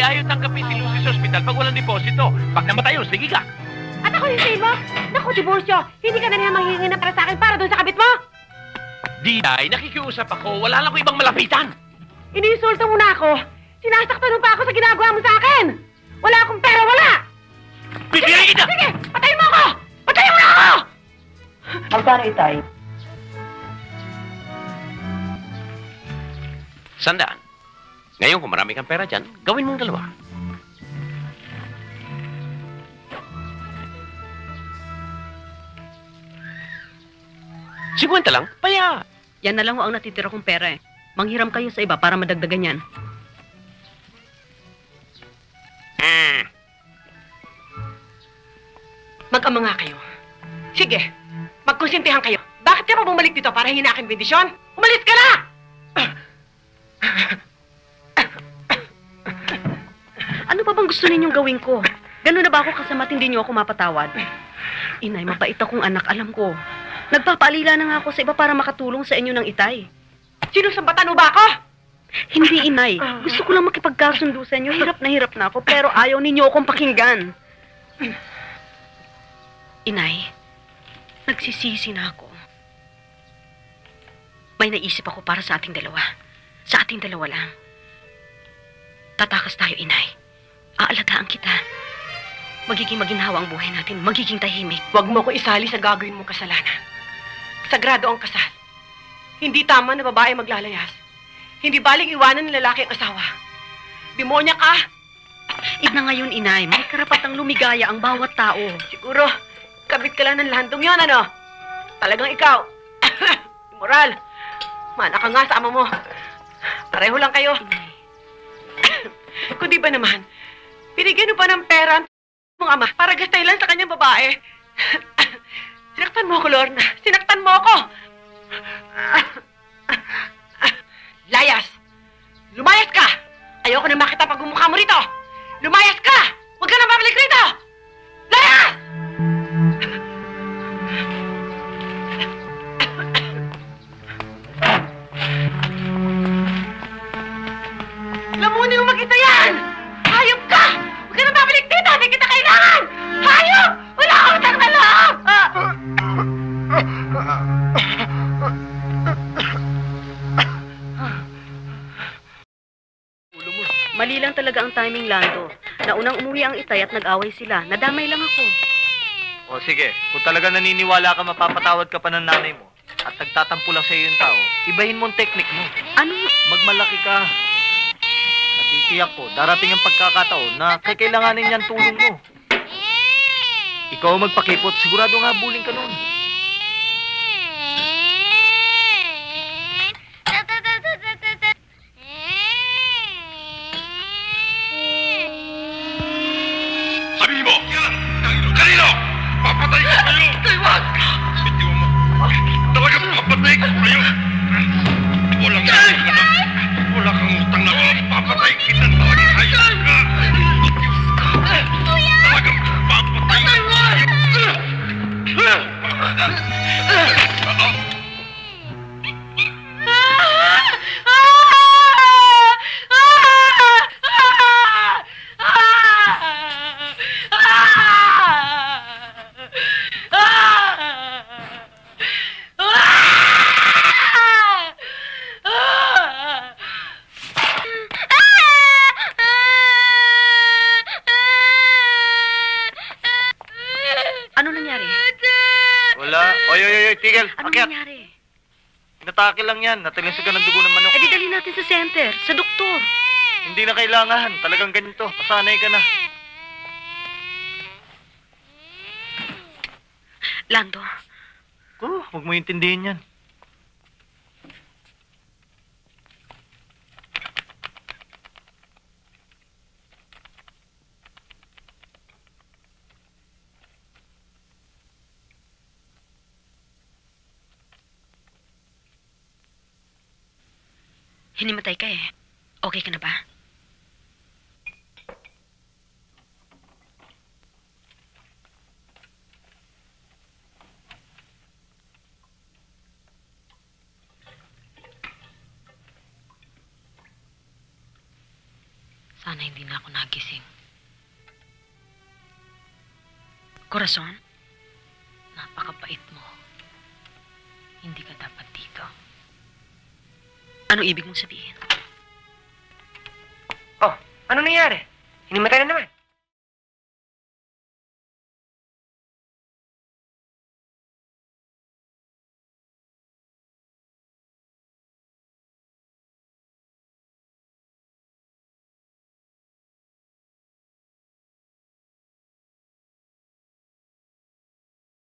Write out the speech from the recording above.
ayaw tanggapin si Lucy sa ospital pag walang deposito. Pag namatay yun, sige ka. At ako yung sale mo? Naku, diborsyo. Hindi ka na niya manghihingi na para sa akin para doon sa kabit mo? Diday, nakikiusap ako. Wala lang ko ibang malapitan. Iniinsulto mo na ako. Sinasaktan mo pa ako sa ginagawa mo sa akin. Wala akong pera, wala! Bibigyan kita! Sige! Patayin mo ako! Patayin mo na ako! Magkano itay? Sandaan. Ngayon kung marami kang pera dyan, gawin mong dalawa. Sigwenta lang, paya. Yan na lang ho ang natitira kong pera eh. Manghiram kayo sa iba para madagdagan yan. Mag-ama nga kayo. Sige, magkonsintihan kayo. Bakit ka pa bumalik dito para hingin aking bendisyon? Umalis ka na! Ano pa bang gusto ninyong gawin ko? Ganun na ba ako kasama't hindi niyo ako mapatawad? Inay, mabait akong anak, alam ko. Nagpapaalila na nga ako sa iba para makatulong sa inyo ng itay. Sinusambatan mo ba ako? Hindi, Inay. Gusto ko lang makipagkasundo sa inyo. Hirap na ako, pero ayaw ninyo akong pakinggan. Inay, nagsisisi na ako. May naisip ako para sa ating dalawa. Sa ating dalawa lang. Tatakas tayo, Inay. Aalagaan kita. Magiging maginhawa ang buhay natin. Magiging tahimik. Huwag mo ko isali sa gagawin mong kasalanan. Sagrado ang kasal. Hindi tama na babae maglalayas. Hindi baling iwanan ng lalaki ang asawa. Demonya ka! Na ngayon, Inay, may karapatang lumigaya ang bawat tao. Siguro, kabit ka lang ng landong yon, ano? Talagang ikaw. Moral. Mana ka nga sa ama mo. Pareho lang kayo. Kundi ba naman, binigyan mo pa ng pera mong ama para gastay lang sa kanyang babae. Sinaktan mo ako, Lorna. Sinaktan mo ako. Layas! Lumayas ka! Ayoko na makita pag umukha mo rito! Lumayas ka! Huwag ka na babalik rito! Layas! Lamunin mo makita yan! Hayop ka! Huwag ka na babalik dito! Hindi kita kailangan! Hayop! Wala akong utang na loob! Mali lang talaga ang timing, Lando. Naunang umuwi ang itay at nag-away sila. Nadamay lang ako. O sige, kung talaga naniniwala ka mapapatawad ka pa ng nanay mo at nagtatampo lang sa iyo yung tao, ibahin mo ang technique mo. Ano? Magmalaki ka. Natitiyak ko, darating ang pagkakataon na kakailanganin niyan tulong mo. Ikaw ang magpakipot, sigurado nga buling ka nun. Sabihin mo! Kanino? Papatay ko kayo! Taiwan! Bitiwan mo! Talagang papatay ko kayo! Walang utang na! Wala kang utang na! Papatay kita! Talagang hayop ka! Talagang papatay ko kayo! Ano nangyari? Wala. Oy, tigil. Ano Akyat. nangyari? Natake lang yan. Natalinsag ka ng dugo ng manok. Eh, di dali natin sa center, sa doktor. Hindi na kailangan. Talagang ganito. Pasanay ka na. Lando, Huwag mo intindihin yan. hinimatay ka eh. Okay ka na ba? Sana hindi na ako nagising. Corazon, napakabait mo. Hindi ka dapat dito. Anong ibig mong sabihin? Oh, ano nangyari? Hinimatay na naman.